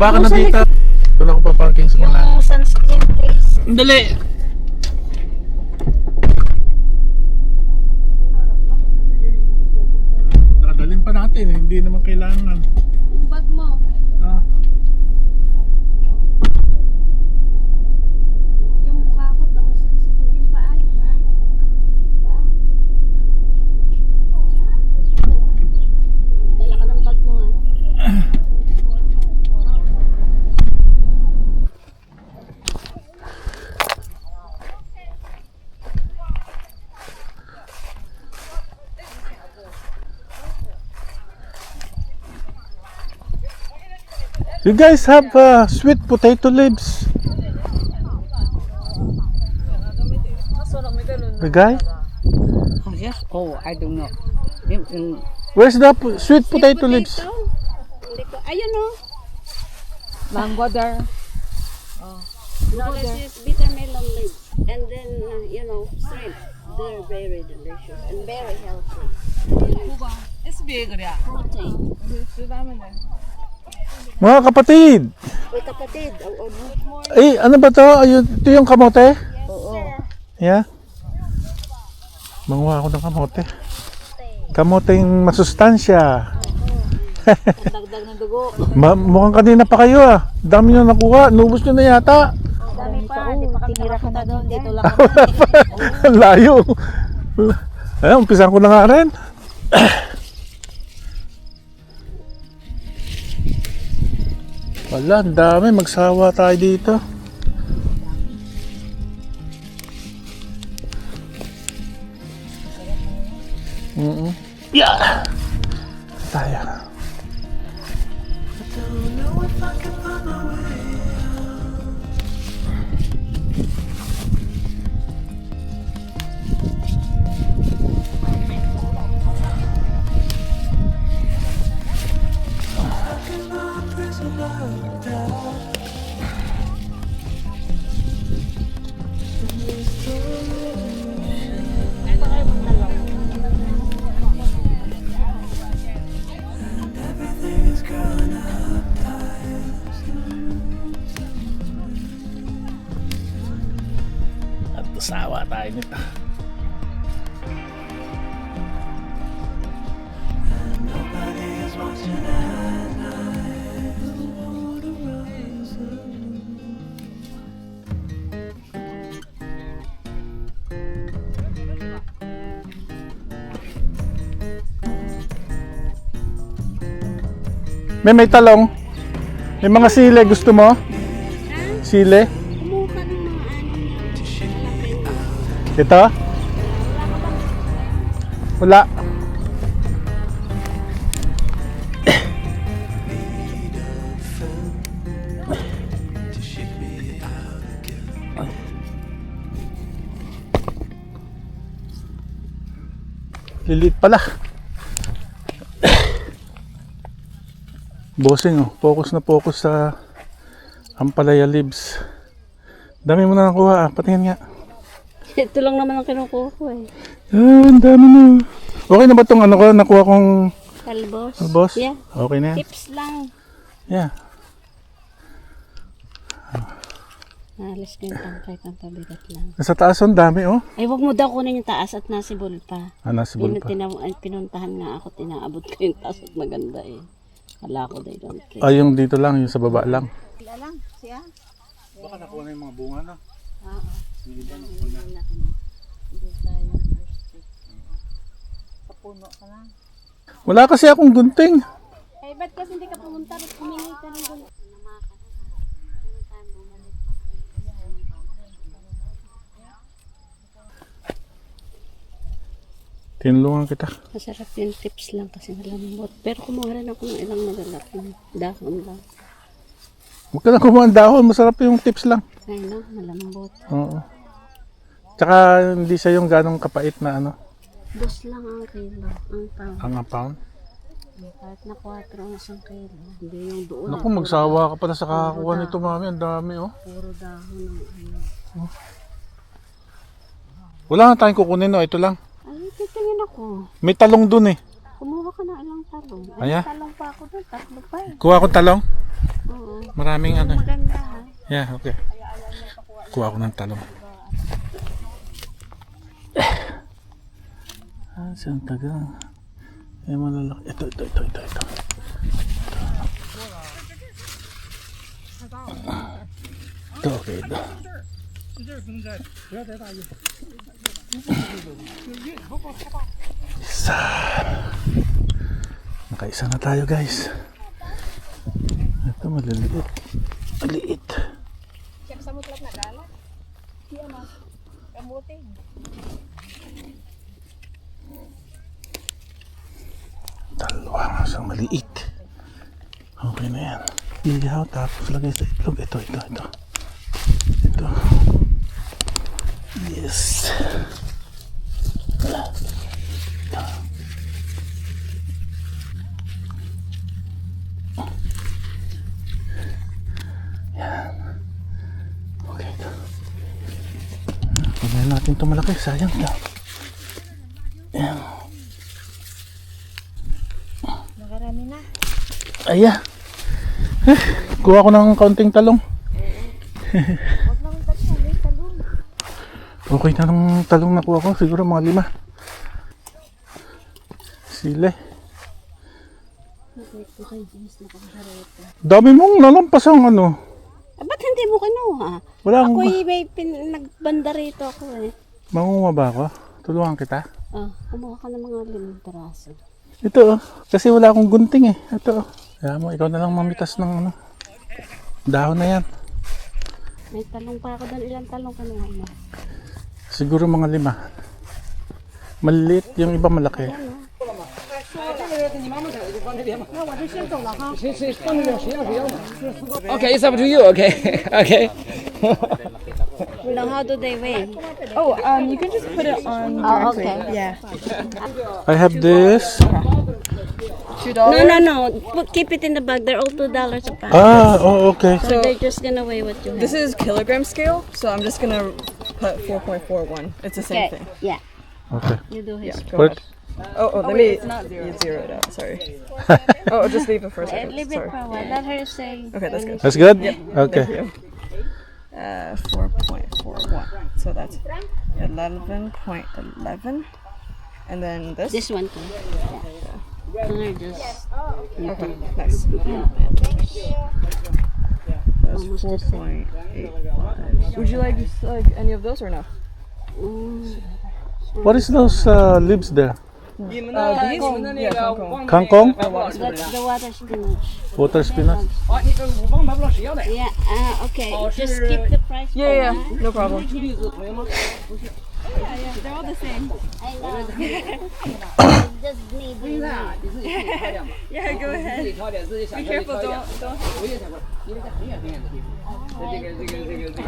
Baba ka na dito. Ito lang ako paparking sa mga. Yung sunscreen please. Dali! Nakadalhin pa natin, hindi naman kailangan. Yung bag mo. Ah. Yung mukha ko, ako sensitive. Yung paa, yung paa. Paa. Dala ka ng bag mo ha. You guys have sweet potato leaves. The guy? Oh, yes. Oh, I don't know. Where's the sweet potato leaves? Hindi ko, ayun o. Mango there. No, this is bitter melon leaves. And then, you know, shrimp. They're very delicious and very healthy. It's big, yeah. Protein. Mga kapatid! Uy, kapatid. Ay, ano ba to? Ayun, ito yung kamote? Oo. Yeah? Manguha ako ng kamote. Kamoteng masustansya. Dagdag ng dugo. Mukhang kanina pa kayo ah. Dami nyo nakuha. Nubos nyo na yata. Dami pa. Hindi pa kami Tinira ka na doon. Dito lang Ang layo. Ay, umpisan ko na nga rin. Wala, ang dami. Magsawa tayo dito. Yeah! Tayo. At sawa tayo nito. May talong. May mga sile. Gusto mo? Sile? Kumuha ka ng mga ano. Ito? Wala. Lilit pala. Bossing oh, focus na focus sa ampalaya leaves. Dami mo na nakuha ah, patingin nga. Ito lang naman ang kinukuha ko eh. Ah, ang dami na. Okay na ba itong ano ko, nakuha kong Kalbos. boss? Yeah. Okay na yan? Tips lang. Yeah. Naalis ko yung tangkay kang pabigat lang. Nasa taas ang dami oh. Ay, wag mo daw kunin yung taas at nasibol pa. Ah, nasibol pa. Pinuntahan nga ako, tinaabot ko yung taas at maganda eh. Kala ko they don't care. Ah, yung dito lang, yung sa baba lang. Sila lang, siya. Baka nakuha na yung mga bunga na. Oo. Hindi ba nakuha na? Hindi tayo first. Sa puno ka lang. Wala kasi akong gunting. Eh, ba't kasi hindi ka pumunta at humingi ka ng gulo? Tinulungan kita. Masarap yung tips lang kasi malambot. Pero kumuha rin ako ng ilang malalaking dahon lang. Huwag ka na kumuha ng dahon. Masarap yung tips lang. Ay no, malambot. Oo. Tsaka hindi siya yung ganong kapait na ano. Dos lang ang kilo, ang pound. Ang pound. Kahit na 4 ang isang kilo. Hindi yung doon. Naku, magsawa ka pala sa kakakuha nito mami. Ang dami oh. Puro dahon ng ano. Wala na tayong kukunin no. Ito lang. Ay, titingin ako. May talong dun eh. Kumuha ka na ilang talong. Ay, Ayan. talong pa ako doon. Tatlo pa eh. Kuha ko talong. Oo. Maraming ano. Maganda ha. Yeah, okay. Kuha ako ng talong. Saan taga? Malalaki. Ito. Ito, okay. Ito. Isa. Nakaisa na tayo, guys. Ito, maliliit. Maliit. Dalawang isang maliit. Okay na yan. Ihaw, tapos lagay sa itlog. Ito. Yes. Yan. Okay, ito. Pagkain natin ito malaki. Sayang na. Yan. Nakarami na. Aya. Kuha ko ng kaunting talong. Huwag lang talong. Okay na ng talong na kuha ko. Siguro mga 5. Sile. Dami mong nalampas ang ano. Ba't hindi mo kinuha? Wala akong Ako'y may nagbanda rito ako eh. mangunguha ba ako? Tulungan kita. Kumuha ka ng mga 5 piraso. Ito kasi wala akong gunting eh. Ito Kaya mo, ikaw na lang mamitas ng ano. Dahon na yan. May talong pa ako doon. Ilang talong ka na mo? Siguro mga 5. Maliliit, yung iba malaki. Okay, it's up to you. Okay, okay. Now, how do they weigh? Oh, you can just put it on. Oh, okay. Yeah. I have this. $2. No. Keep it in the bag. They're all $2 a pack. Oh, okay. So they're just gonna weigh what you have. This is kilogram scale, so I'm just gonna put 4.41. It's the same thing. Yeah. Okay. You do his. Go What? ahead. Let me. It's not zero. You zero it out. Sorry. Just leave it for a second. Leave it Sorry. for a while. Let her say. Okay, that's good. That's good? Okay. Thank you. 4.41. So that's 11.11. And then this. This one too. Yeah. They're just Okay, nice. That's almost the same. 4.85. Would you like any of those or no? What is those leaves there? These? Yeah, kangkong. Kangkong? That's the water spinach. Water spinach? Yeah. Okay. Just keep the price. Yeah, no problem. They're all the same. I know. Just need. Yeah, go ahead. Be careful, don't.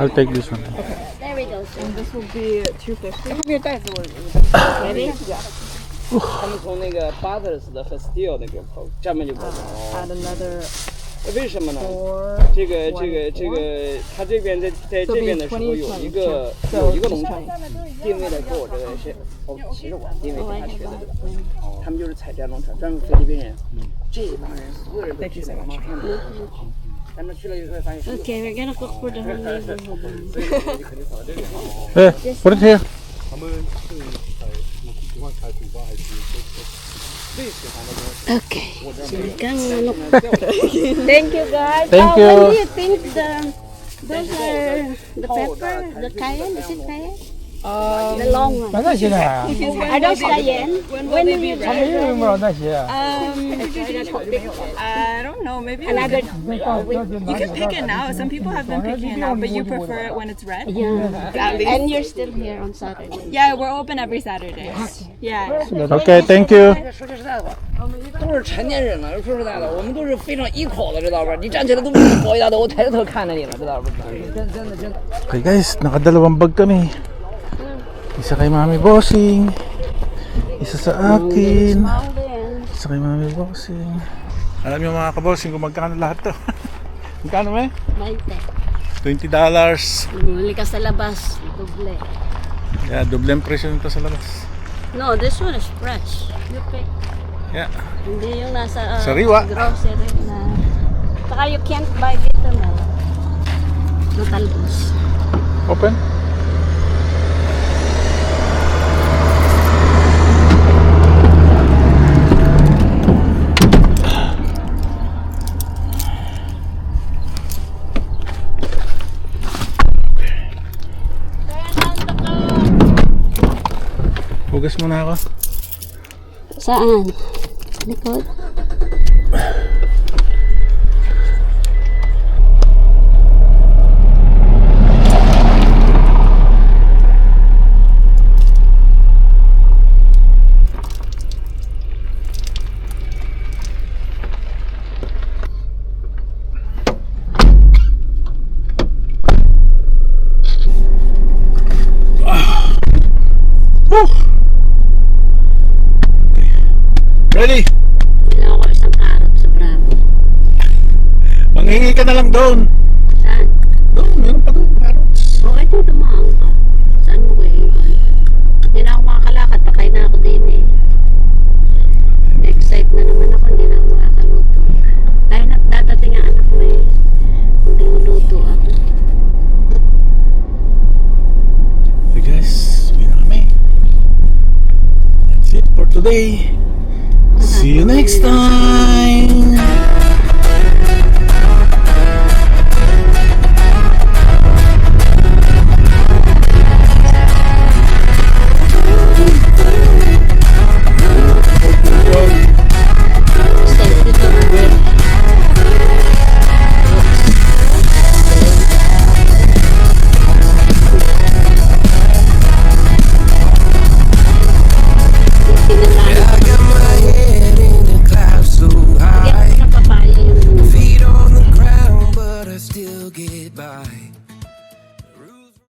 I'll take this one. There we go. So, This will be 250. ready? 他们从那个 Butters 的和 Steel 那个跑，上面就跑了。 Add another 为什么呢？ 4. 这个，它这边在这边的时候有一个农场定位的跟我这个是其实我定位跟他学的这个，他们就是采摘农场，专门菲律宾人，这帮人所有人都去了，马上就，咱们去了以后发现， Okay, we're gonna cook for the whole neighborhood. 所以我就肯定跑这个。 Hey, put it here. Okay. Sinigang manok. Thank you, guys. Thank you. When do you think those are the pepper, the cayenne? Is it cayenne? The long one. Are those cayenne? When will you I don't know, maybe another? you can pick it now. Some people have been picking it now, but you prefer it when it's red? Yeah. And you're still here on Saturday. Yeah, we're open every Saturday. Yeah. Okay, thank you. 都是成年人了，说实在的，我们都是非常依口的，知道吧？你站起来都不是高一大的，我抬着头看着你了，知道吧？真的。 Okay guys, nakadalawang bag kami. Isa kay Mami Bossing. Isa sa akin. Isa kay Mami Bossing. Alam niyo mga kabossing kung magkano lahat to. Magkano may? 20. $20. Bumili ka sa labas. Doble. Yeah, doble ang presyo nito sa labas. No, this one is fresh. You pick. Yeah. Hindi yung nasa Sariwa. grocery na. Saka you can't buy this watermelon. Natalbos. Open. Hugas muna ako. Saan? Likod? Ready? Kailangan ko isang carrot sa Bravo. Manghingi ka na lang doon. Saan? Doon, meron pa doon. Carrots. Okay, dito dumaan ka. Saan mo ko iwan? Hindi na ako makakalakad. Pakay na ako din eh. Excite na naman ako. Hindi na ako makakaluto. Dahil dadating ang anak mo eh. Hindi luto ako. Okay guys, uwi na kami. That's it for today. See you next time.